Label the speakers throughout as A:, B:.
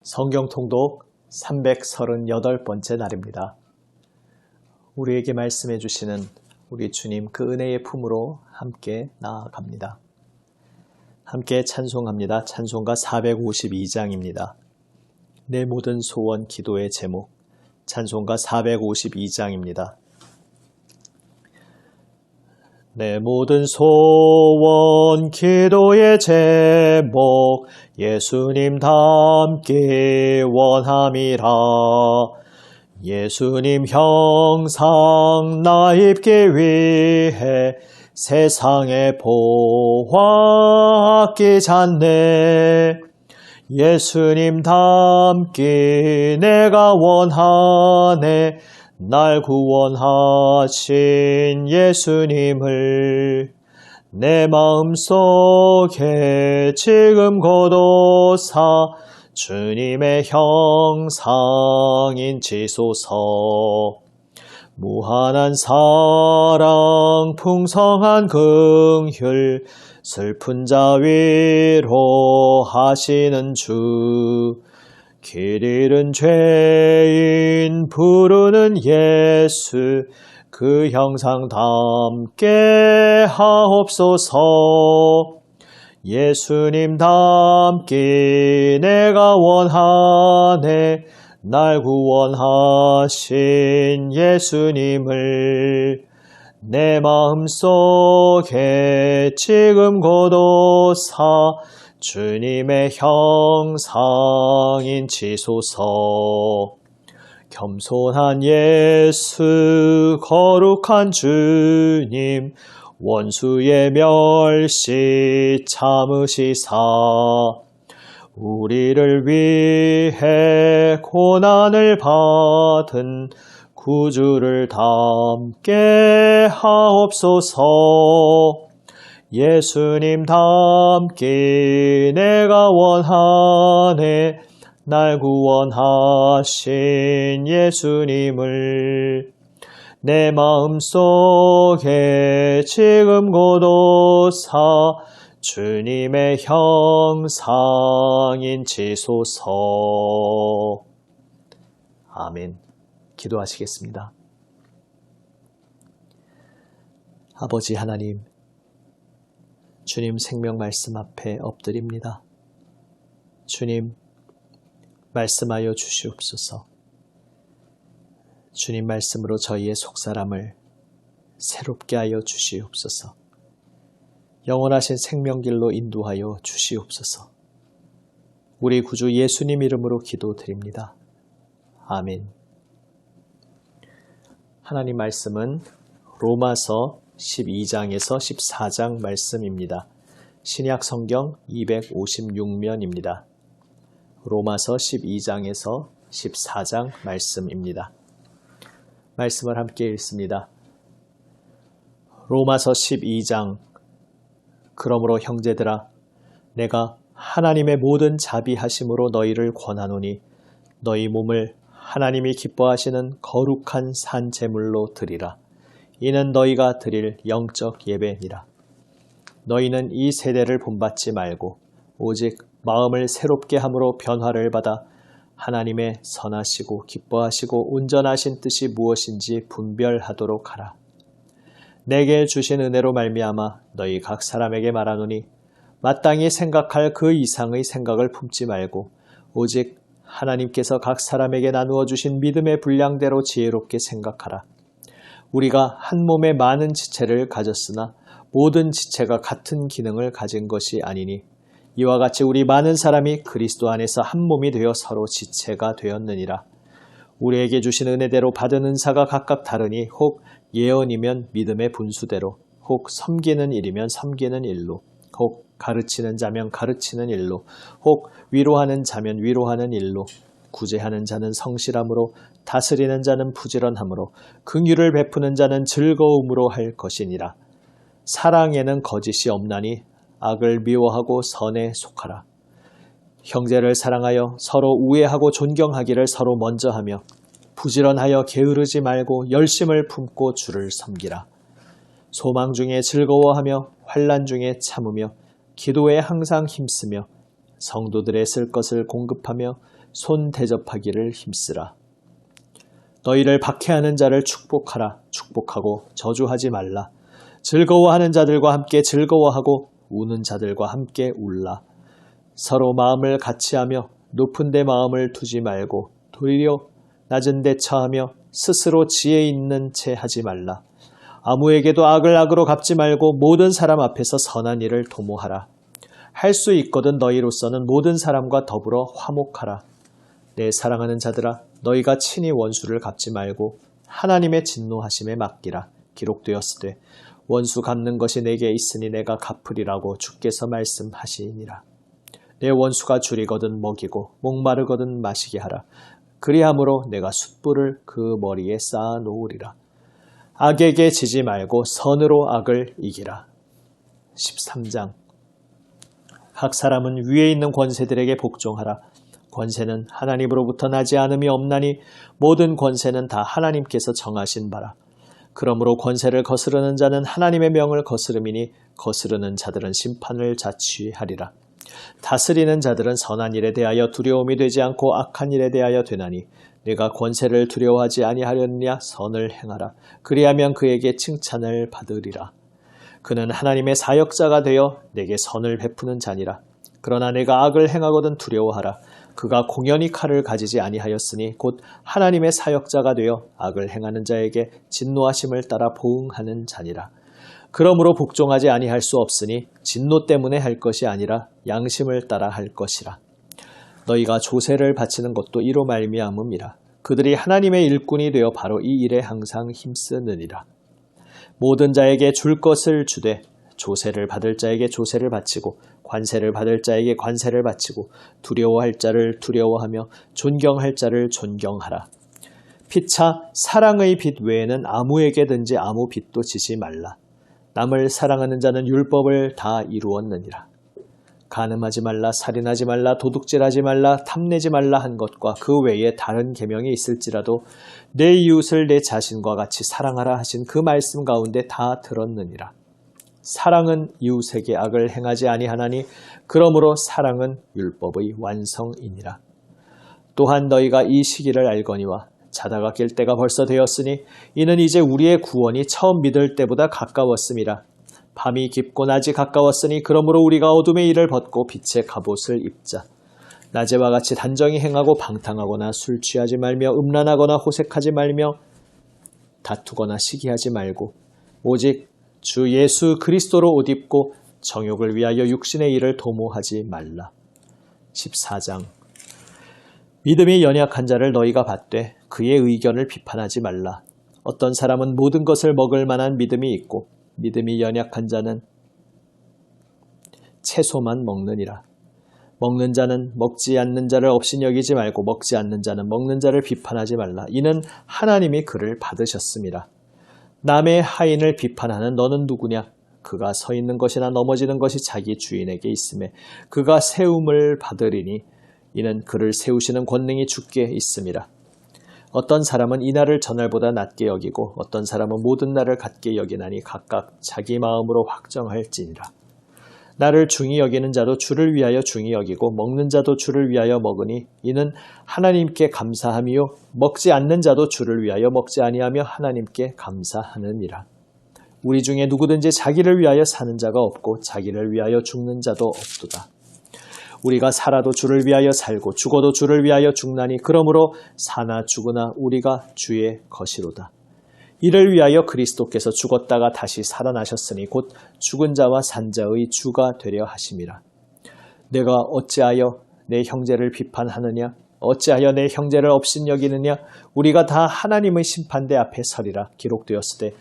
A: 성경 통독 338번째 날입니다. 우리에게 말씀해 주시는 우리 주님 그 은혜의 품으로 함께 나아갑니다. 함께 찬송합니다. 찬송가 452장입니다. 내 모든 소원 기도의 제목 찬송가 452장입니다. 내 모든 소원 기도의 제목 예수님 닮기 원함이라. 예수님 형상 나 입기 위해 세상의 보화 아끼잖네. 예수님 닮기 내가 원하네. 날 구원하신 예수님을 내 마음속에 지금 거둬사 주님의 형상인 지소서. 무한한 사랑 풍성한 긍휼 슬픈 자 위로 하시는 주. 길 잃은 죄인 부르는 예수 그 형상 닮게 하옵소서. 예수님 닮기 내가 원하네. 날 구원하신 예수님을 내 마음속에 지금 거둬사 주님의 형상인 지소서. 겸손한 예수 거룩한 주님 원수의 멸시 참으시사 우리를 위해 고난을 받은 구주를 닮게 하옵소서. 예수님 닮기 내가 원하네. 날 구원하신 예수님을 내 마음속에 지금 거둬사 주님의 형상인 지소서. 아멘. 기도하시겠습니다. 아버지 하나님, 주님 생명 말씀 앞에 엎드립니다. 주님 말씀하여 주시옵소서. 주님 말씀으로 저희의 속사람을 새롭게 하여 주시옵소서. 영원하신 생명길로 인도하여 주시옵소서. 우리 구주 예수님 이름으로 기도드립니다. 아멘. 하나님 말씀은 로마서 12장에서 14장 말씀입니다. 신약 성경 256면입니다. 로마서 12장에서 14장 말씀입니다. 말씀을 함께 읽습니다. 로마서 12장. 그러므로 형제들아 내가 하나님의 모든 자비하심으로 너희를 권하노니 너희 몸을 하나님이 기뻐하시는 거룩한 산 제물로 드리라. 이는 너희가 드릴 영적 예배니라. 너희는 이 세대를 본받지 말고 오직 마음을 새롭게 함으로 변화를 받아 하나님의 선하시고 기뻐하시고 온전하신 뜻이 무엇인지 분별하도록 하라. 내게 주신 은혜로 말미암아 너희 각 사람에게 말하노니 마땅히 생각할 그 이상의 생각을 품지 말고 오직 하나님께서 각 사람에게 나누어 주신 믿음의 분량대로 지혜롭게 생각하라. 우리가 한 몸에 많은 지체를 가졌으나 모든 지체가 같은 기능을 가진 것이 아니니 이와 같이 우리 많은 사람이 그리스도 안에서 한 몸이 되어 서로 지체가 되었느니라. 우리에게 주신 은혜대로 받은 은사가 각각 다르니 혹 예언이면 믿음의 분수대로, 혹 섬기는 일이면 섬기는 일로, 혹 가르치는 자면 가르치는 일로, 혹 위로하는 자면 위로하는 일로, 구제하는 자는 성실함으로, 다스리는 자는 부지런함으로, 긍휼을 베푸는 자는 즐거움으로 할 것이니라. 사랑에는 거짓이 없나니 악을 미워하고 선에 속하라. 형제를 사랑하여 서로 우애하고 존경하기를 서로 먼저 하며 부지런하여 게으르지 말고 열심을 품고 주를 섬기라. 소망 중에 즐거워하며 환난 중에 참으며 기도에 항상 힘쓰며 성도들의 쓸 것을 공급하며 손 대접하기를 힘쓰라. 너희를 박해하는 자를 축복하라. 축복하고 저주하지 말라. 즐거워하는 자들과 함께 즐거워하고 우는 자들과 함께 울라. 서로 마음을 같이하며 높은 데 마음을 두지 말고 도리어 낮은 데 처하며 스스로 지혜 있는 채 하지 말라. 아무에게도 악을 악으로 갚지 말고 모든 사람 앞에서 선한 일을 도모하라. 할 수 있거든 너희로서는 모든 사람과 더불어 화목하라. 내 사랑하는 자들아, 너희가 친히 원수를 갚지 말고 하나님의 진노하심에 맡기라. 기록되었으되 원수 갚는 것이 내게 있으니 내가 갚으리라고 주께서 말씀하시니라. 내 원수가 줄이거든 먹이고 목마르거든 마시게 하라. 그리함으로 내가 숯불을 그 머리에 쌓아 놓으리라. 악에게 지지 말고 선으로 악을 이기라. 13장. 각 사람은 위에 있는 권세들에게 복종하라. 권세는 하나님으로부터 나지 않음이 없나니 모든 권세는 다 하나님께서 정하신 바라. 그러므로 권세를 거스르는 자는 하나님의 명을 거스름이니 거스르는 자들은 심판을 자취하리라. 다스리는 자들은 선한 일에 대하여 두려움이 되지 않고 악한 일에 대하여 되나니 내가 권세를 두려워하지 아니하렸느냐. 선을 행하라. 그리하면 그에게 칭찬을 받으리라. 그는 하나님의 사역자가 되어 내게 선을 베푸는 자니라. 그러나 내가 악을 행하거든 두려워하라. 그가 공연히 칼을 가지지 아니하였으니 곧 하나님의 사역자가 되어 악을 행하는 자에게 진노하심을 따라 보응하는 자니라. 그러므로 복종하지 아니할 수 없으니 진노 때문에 할 것이 아니라 양심을 따라 할 것이라. 너희가 조세를 바치는 것도 이로 말미암음이라. 그들이 하나님의 일꾼이 되어 바로 이 일에 항상 힘쓰느니라. 모든 자에게 줄 것을 주되 조세를 받을 자에게 조세를 바치고 관세를 받을 자에게 관세를 바치고 두려워할 자를 두려워하며 존경할 자를 존경하라. 피차 사랑의 빚 외에는 아무에게든지 아무 빚도 지지 말라. 남을 사랑하는 자는 율법을 다 이루었느니라. 간음하지 말라, 살인하지 말라, 도둑질하지 말라, 탐내지 말라 한 것과 그 외에 다른 계명이 있을지라도 내 이웃을 내 자신과 같이 사랑하라 하신 그 말씀 가운데 다 들었느니라. 사랑은 이웃에게 악을 행하지 아니하나니 그러므로 사랑은 율법의 완성이니라. 또한 너희가 이 시기를 알거니와 자다가 깰 때가 벌써 되었으니 이는 이제 우리의 구원이 처음 믿을 때보다 가까웠음이라. 밤이 깊고 낮이 가까웠으니 그러므로 우리가 어둠의 일을 벗고 빛의 갑옷을 입자. 낮에와 같이 단정히 행하고 방탕하거나 술 취하지 말며 음란하거나 호색하지 말며 다투거나 시기하지 말고 오직 주 예수 그리스도로 옷 입고 정욕을 위하여 육신의 일을 도모하지 말라. 14장. 믿음이 연약한 자를 너희가 받되 그의 의견을 비판하지 말라. 어떤 사람은 모든 것을 먹을 만한 믿음이 있고 믿음이 연약한 자는 채소만 먹느니라. 먹는 자는 먹지 않는 자를 업신여기지 말고 먹지 않는 자는 먹는 자를 비판하지 말라. 이는 하나님이 그를 받으셨음이라. 남의 하인을 비판하는 너는 누구냐? 그가 서 있는 것이나 넘어지는 것이 자기 주인에게 있음에 그가 세움을 받으리니 이는 그를 세우시는 권능이 주께 있음이라. 어떤 사람은 이날을 전날보다 낮게 여기고 어떤 사람은 모든 날을 같게 여기나니 각각 자기 마음으로 확정할지니라. 나를 중히 여기는 자도 주를 위하여 중히 여기고 먹는 자도 주를 위하여 먹으니 이는 하나님께 감사함이요 먹지 않는 자도 주를 위하여 먹지 아니하며 하나님께 감사하느니라. 우리 중에 누구든지 자기를 위하여 사는 자가 없고 자기를 위하여 죽는 자도 없도다. 우리가 살아도 주를 위하여 살고 죽어도 주를 위하여 죽나니 그러므로 사나 죽으나 우리가 주의 것이로다. 이를 위하여 그리스도께서 죽었다가 다시 살아나셨으니 곧 죽은 자와 산 자의 주가 되려 하심이라. 내가 어찌하여 내 형제를 비판하느냐? 어찌하여 내 형제를 업신여기느냐? 우리가 다 하나님의 심판대 앞에 서리라. 기록되었으되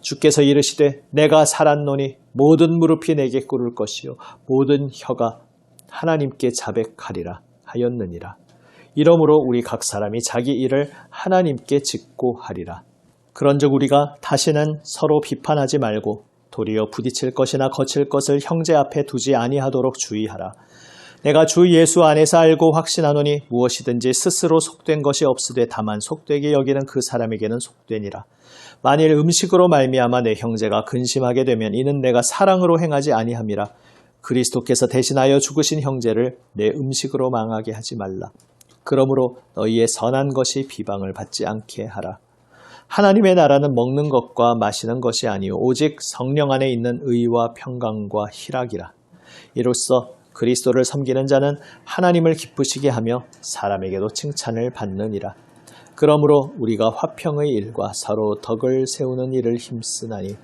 A: 주께서 이르시되 내가 살았노니 모든 무릎이 내게 꿇을 것이요 모든 혀가 하나님께 자백하리라 하였느니라. 이러므로 우리 각 사람이 자기 일을 하나님께 짓고 하리라. 그런즉 우리가 다시는 서로 비판하지 말고 도리어 부딪힐 것이나 거칠 것을 형제 앞에 두지 아니하도록 주의하라. 내가 주 예수 안에서 알고 확신하노니 무엇이든지 스스로 속된 것이 없으되 다만 속되게 여기는 그 사람에게는 속되니라. 만일 음식으로 말미암아 내 형제가 근심하게 되면 이는 내가 사랑으로 행하지 아니함이라. 그리스도께서 대신하여 죽으신 형제를 내 음식으로 망하게 하지 말라. 그러므로 너희의 선한 것이 비방을 받지 않게 하라. 하나님의 나라는 먹는 것과 마시는 것이 아니요 오직 성령 안에 있는 의와 평강과 희락이라. 이로써 그리스도를 섬기는 자는 하나님을 기쁘시게 하며 사람에게도 칭찬을 받느니라. 그러므로 우리가 화평의 일과 서로 덕을 세우는 일을 힘쓰나니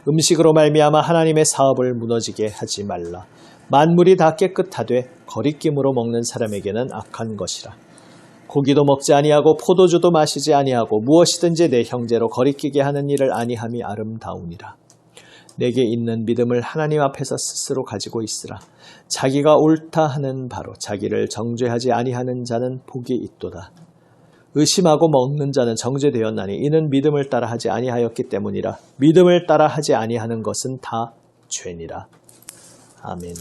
A: 음식으로 말미암아 하나님의 사업을 무너지게 하지 말라. 만물이 다 깨끗하되 거리낌으로 먹는 사람에게는 악한 것이라. 고기도 먹지 아니하고 포도주도 마시지 아니하고 무엇이든지 내 형제로 거리끼게 하는 일을 아니함이 아름다우니라. 내게 있는 믿음을 하나님 앞에서 스스로 가지고 있으라. 자기가 옳다 하는 바로 자기를 정죄하지 아니하는 자는 복이 있도다. 의심하고 먹는 자는 정죄되었나니 이는 믿음을 따라 하지 아니하였기 때문이라. 믿음을 따라 하지 아니하는 것은 다 죄니라. 아멘.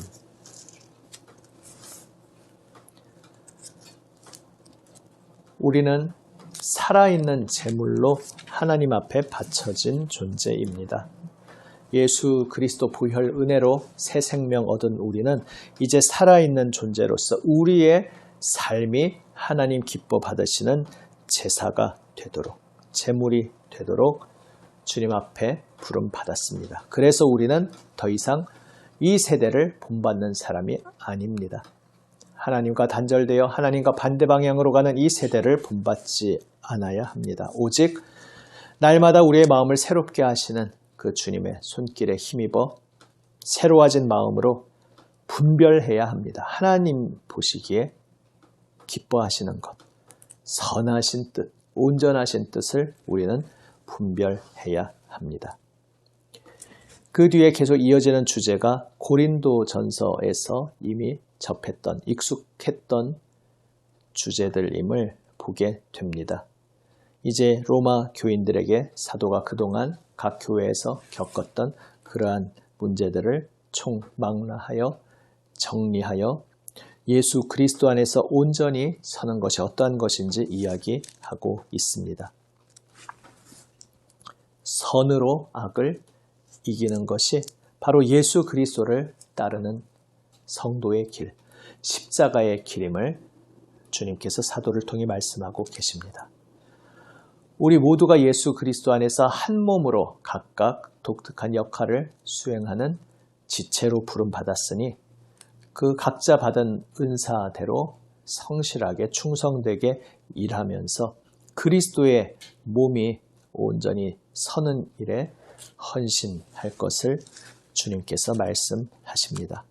A: 우리는 살아있는 제물로 하나님 앞에 바쳐진 존재입니다. 예수 그리스도 부혈 은혜로 새 생명 얻은 우리는 이제 살아있는 존재로서 우리의 삶이 하나님 기뻐 받으시는 제사가 되도록, 제물이 되도록 주님 앞에 부름받았습니다. 그래서 우리는 더 이상 이 세대를 본받는 사람이 아닙니다. 하나님과 단절되어 하나님과 반대 방향으로 가는 이 세대를 본받지 않아야 합니다. 오직 날마다 우리의 마음을 새롭게 하시는 그 주님의 손길에 힘입어 새로워진 마음으로 분별해야 합니다. 하나님 보시기에 기뻐하시는 것, 선하신 뜻, 온전하신 뜻을 우리는 분별해야 합니다. 그 뒤에 계속 이어지는 주제가 고린도전서에서 이미 접했던, 익숙했던 주제들임을 보게 됩니다. 이제 로마 교인들에게 사도가 그동안 각 교회에서 겪었던 그러한 문제들을 총망라하여 정리하여 예수 그리스도 안에서 온전히 서는 것이 어떠한 것인지 이야기하고 있습니다. 선으로 악을 이기는 것이 바로 예수 그리스도를 따르는 성도의 길, 십자가의 길임을 주님께서 사도를 통해 말씀하고 계십니다. 우리 모두가 예수 그리스도 안에서 한 몸으로 각각 독특한 역할을 수행하는 지체로 부름받았으니 그 각자 받은 은사대로 성실하게 충성되게 일하면서 그리스도의 몸이 온전히 서는 일에 헌신할 것을 주님께서 말씀하십니다.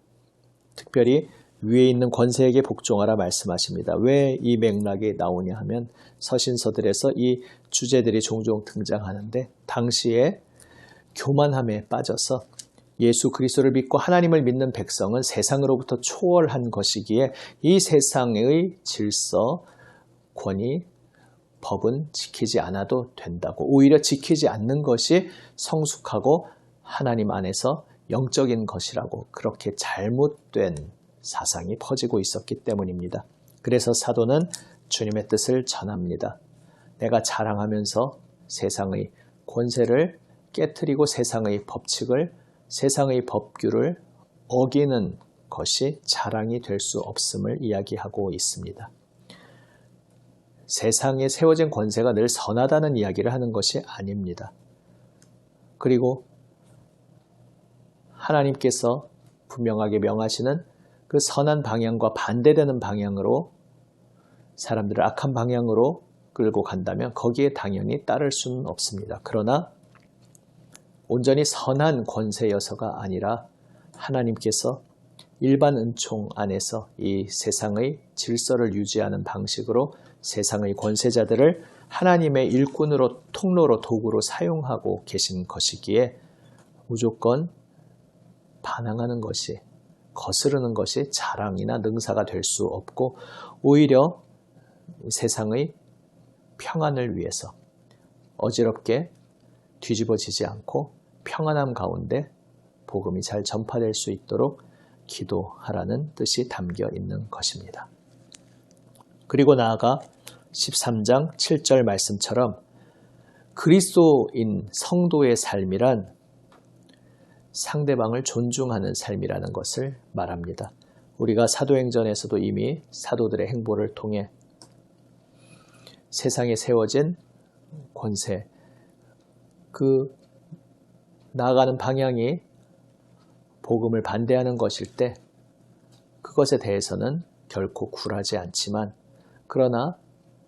A: 특별히 위에 있는 권세에게 복종하라 말씀하십니다. 왜 이 맥락이 나오냐 하면 서신서들에서 이 주제들이 종종 등장하는데 당시에 교만함에 빠져서 예수 그리스도를 믿고 하나님을 믿는 백성은 세상으로부터 초월한 것이기에 이 세상의 질서, 권위, 법은 지키지 않아도 된다고, 오히려 지키지 않는 것이 성숙하고 하나님 안에서 영적인 것이라고 그렇게 잘못된 사상이 퍼지고 있었기 때문입니다. 그래서 사도는 주님의 뜻을 전합니다. 내가 자랑하면서 세상의 권세를 깨트리고 세상의 법칙을, 세상의 법규를 어기는 것이 자랑이 될 수 없음을 이야기하고 있습니다. 세상에 세워진 권세가 늘 선하다는 이야기를 하는 것이 아닙니다. 그리고 하나님께서 분명하게 명하시는 그 선한 방향과 반대되는 방향으로 사람들을 악한 방향으로 끌고 간다면 거기에 당연히 따를 수는 없습니다. 그러나 온전히 선한 권세여서가 아니라 하나님께서 일반 은총 안에서 이 세상의 질서를 유지하는 방식으로 세상의 권세자들을 하나님의 일꾼으로, 통로로, 도구로 사용하고 계신 것이기에 무조건 반항하는 것이, 거스르는 것이 자랑이나 능사가 될 수 없고 오히려 세상의 평안을 위해서 어지럽게 뒤집어지지 않고 평안함 가운데 복음이 잘 전파될 수 있도록 기도하라는 뜻이 담겨 있는 것입니다. 그리고 나아가 13장 7절 말씀처럼 그리스도인 성도의 삶이란 상대방을 존중하는 삶이라는 것을 말합니다. 우리가 사도행전에서도 이미 사도들의 행보를 통해 세상에 세워진 권세, 그 나아가는 방향이 복음을 반대하는 것일 때 그것에 대해서는 결코 굴하지 않지만, 그러나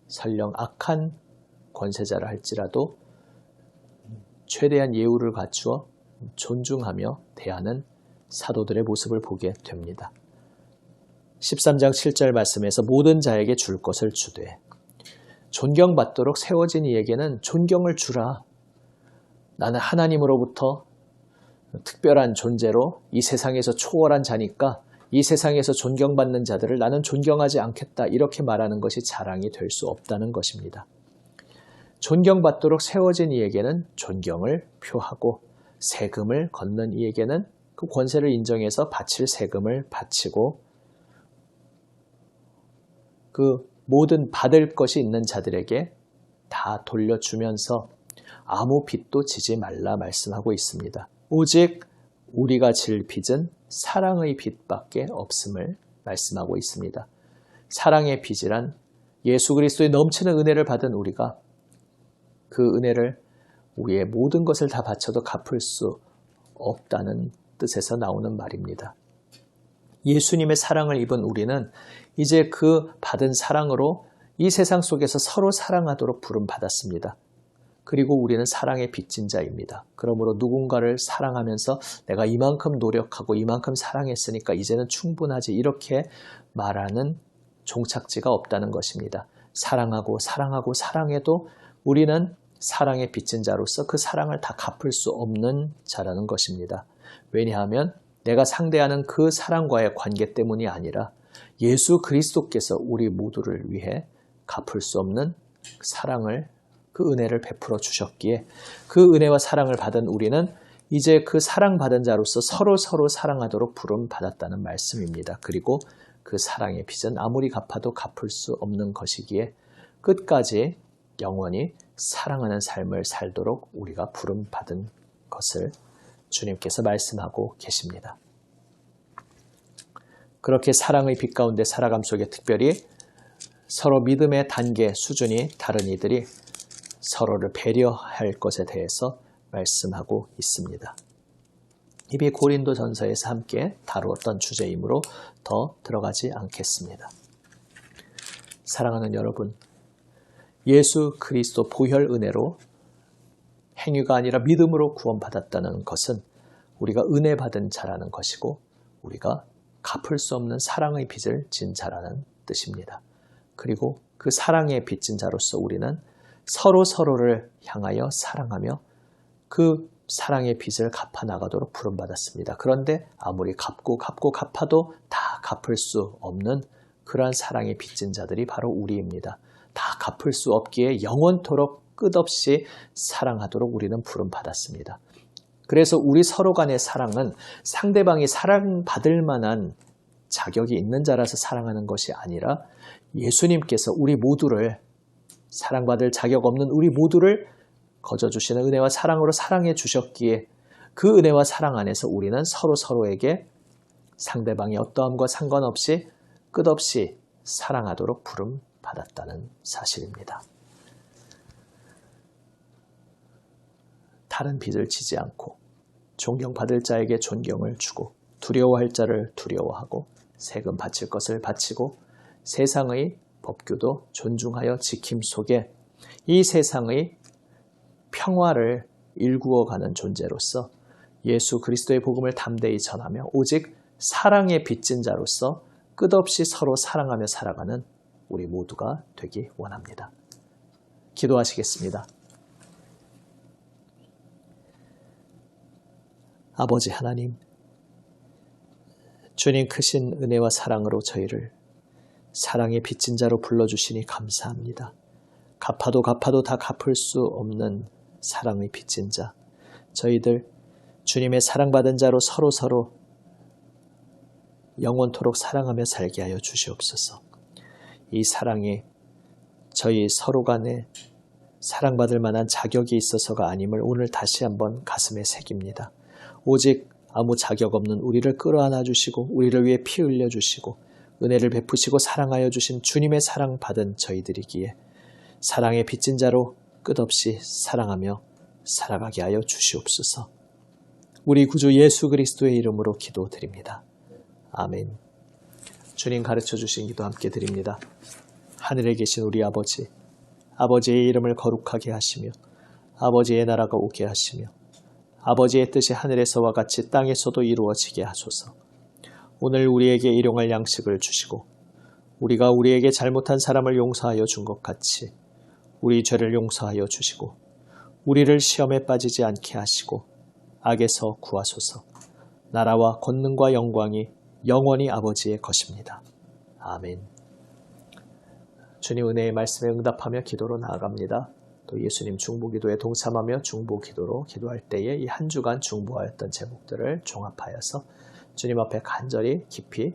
A: 설령 악한 권세자라 할지라도 최대한 예우를 갖추어 존중하며 대하는 사도들의 모습을 보게 됩니다. 13장 7절 말씀에서 모든 자에게 줄 것을 주되, 존경받도록 세워진 이에게는 존경을 주라. 나는 하나님으로부터 특별한 존재로 이 세상에서 초월한 자니까 이 세상에서 존경받는 자들을 나는 존경하지 않겠다, 이렇게 말하는 것이 자랑이 될 수 없다는 것입니다. 존경받도록 세워진 이에게는 존경을 표하고, 세금을 걷는 이에게는 그 권세를 인정해서 바칠 세금을 바치고, 그 모든 받을 것이 있는 자들에게 다 돌려주면서 아무 빚도 지지 말라 말씀하고 있습니다. 오직 우리가 질 빚은 사랑의 빚밖에 없음을 말씀하고 있습니다. 사랑의 빚이란 예수 그리스도의 넘치는 은혜를 받은 우리가 그 은혜를 우리의 모든 것을 다 바쳐도 갚을 수 없다는 뜻에서 나오는 말입니다. 예수님의 사랑을 입은 우리는 이제 그 받은 사랑으로 이 세상 속에서 서로 사랑하도록 부름받았습니다. 그리고 우리는 사랑의 빚진 자입니다. 그러므로 누군가를 사랑하면서 내가 이만큼 노력하고 이만큼 사랑했으니까 이제는 충분하지, 이렇게 말하는 종착지가 없다는 것입니다. 사랑하고 사랑하고 사랑해도 우리는 사랑의 빚진 자로서 그 사랑을 다 갚을 수 없는 자라는 것입니다. 왜냐하면 내가 상대하는 그 사랑과의 관계 때문이 아니라 예수 그리스도께서 우리 모두를 위해 갚을 수 없는 사랑을, 그 은혜를 베풀어 주셨기에 그 은혜와 사랑을 받은 우리는 이제 그 사랑받은 자로서 서로 사랑하도록 부름받았다는 말씀입니다. 그리고 그 사랑의 빚은 아무리 갚아도 갚을 수 없는 것이기에 끝까지 영원히 사랑하는 삶을 살도록 우리가 부름받은 것을 주님께서 말씀하고 계십니다. 그렇게 사랑의 빛 가운데 살아감 속에 특별히 서로 믿음의 단계, 수준이 다른 이들이 서로를 배려할 것에 대해서 말씀하고 있습니다. 이미 고린도전서에서 함께 다루었던 주제이므로 더 들어가지 않겠습니다. 사랑하는 여러분, 예수 그리스도 보혈 은혜로 행위가 아니라 믿음으로 구원받았다는 것은 우리가 은혜 받은 자라는 것이고 우리가 갚을 수 없는 사랑의 빚을 진 자라는 뜻입니다. 그리고 그 사랑의 빚진 자로서 우리는 서로를 향하여 사랑하며 그 사랑의 빚을 갚아나가도록 부름받았습니다. 그런데 아무리 갚고 갚아도 다 갚을 수 없는 그러한 사랑의 빚진 자들이 바로 우리입니다. 다 갚을 수 없기에 영원토록 끝없이 사랑하도록 우리는 부름받았습니다. 그래서 우리 서로 간의 사랑은 상대방이 사랑받을 만한 자격이 있는 자라서 사랑하는 것이 아니라 예수님께서 우리 모두를, 사랑받을 자격 없는 우리 모두를 거저주시는 은혜와 사랑으로 사랑해 주셨기에 그 은혜와 사랑 안에서 우리는 서로에게 상대방의 어떠함과 상관없이 끝없이 사랑하도록 부름받았다는 사실입니다. 다른 빚을 지지 않고 존경받을 자에게 존경을 주고 두려워할 자를 두려워하고 세금 바칠 것을 바치고 세상의 법규도 존중하여 지킴 속에 이 세상의 평화를 일구어가는 존재로서 예수 그리스도의 복음을 담대히 전하며 오직 사랑의 빚진 자로서 끝없이 서로 사랑하며 살아가는 우리 모두가 되기 원합니다. 기도하시겠습니다. 아버지 하나님, 주님 크신 은혜와 사랑으로 저희를 사랑의 빚진 자로 불러주시니 감사합니다. 갚아도 다 갚을 수 없는 사랑의 빚진 자, 저희들 주님의 사랑받은 자로 서로 영원토록 사랑하며 살게 하여 주시옵소서. 이 사랑이 저희 서로 간에 사랑받을 만한 자격이 있어서가 아님을 오늘 다시 한번 가슴에 새깁니다. 오직 아무 자격 없는 우리를 끌어안아 주시고 우리를 위해 피 흘려 주시고 은혜를 베푸시고 사랑하여 주신 주님의 사랑 받은 저희들이기에 사랑의 빚진 자로 끝없이 사랑하며 살아가게 하여 주시옵소서. 우리 구주 예수 그리스도의 이름으로 기도드립니다. 아멘. 주님 가르쳐 주신 기도 함께 드립니다. 하늘에 계신 우리 아버지, 아버지의 이름을 거룩하게 하시며 아버지의 나라가 오게 하시며 아버지의 뜻이 하늘에서와 같이 땅에서도 이루어지게 하소서. 오늘 우리에게 일용할 양식을 주시고 우리가 우리에게 잘못한 사람을 용서하여 준 것 같이 우리 죄를 용서하여 주시고 우리를 시험에 빠지지 않게 하시고 악에서 구하소서. 나라와 권능과 영광이 영원히 아버지의 것입니다. 아멘. 주님 은혜의 말씀에 응답하며 기도로 나아갑니다. 또 예수님 중보기도에 동참하며 중보기도로 기도할 때에 이 한 주간 중보하였던 제목들을 종합하여서 주님 앞에 간절히 깊이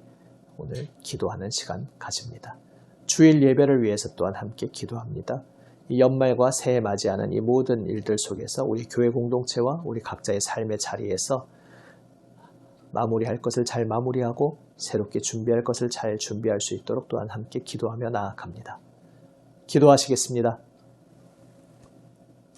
A: 오늘 기도하는 시간 가집니다. 주일 예배를 위해서 또한 함께 기도합니다. 이 연말과 새해 맞이하는 이 모든 일들 속에서 우리 교회 공동체와 우리 각자의 삶의 자리에서 마무리할 것을 잘 마무리하고 새롭게 준비할 것을 잘 준비할 수 있도록 또한 함께 기도하며 나아갑니다. 기도하시겠습니다.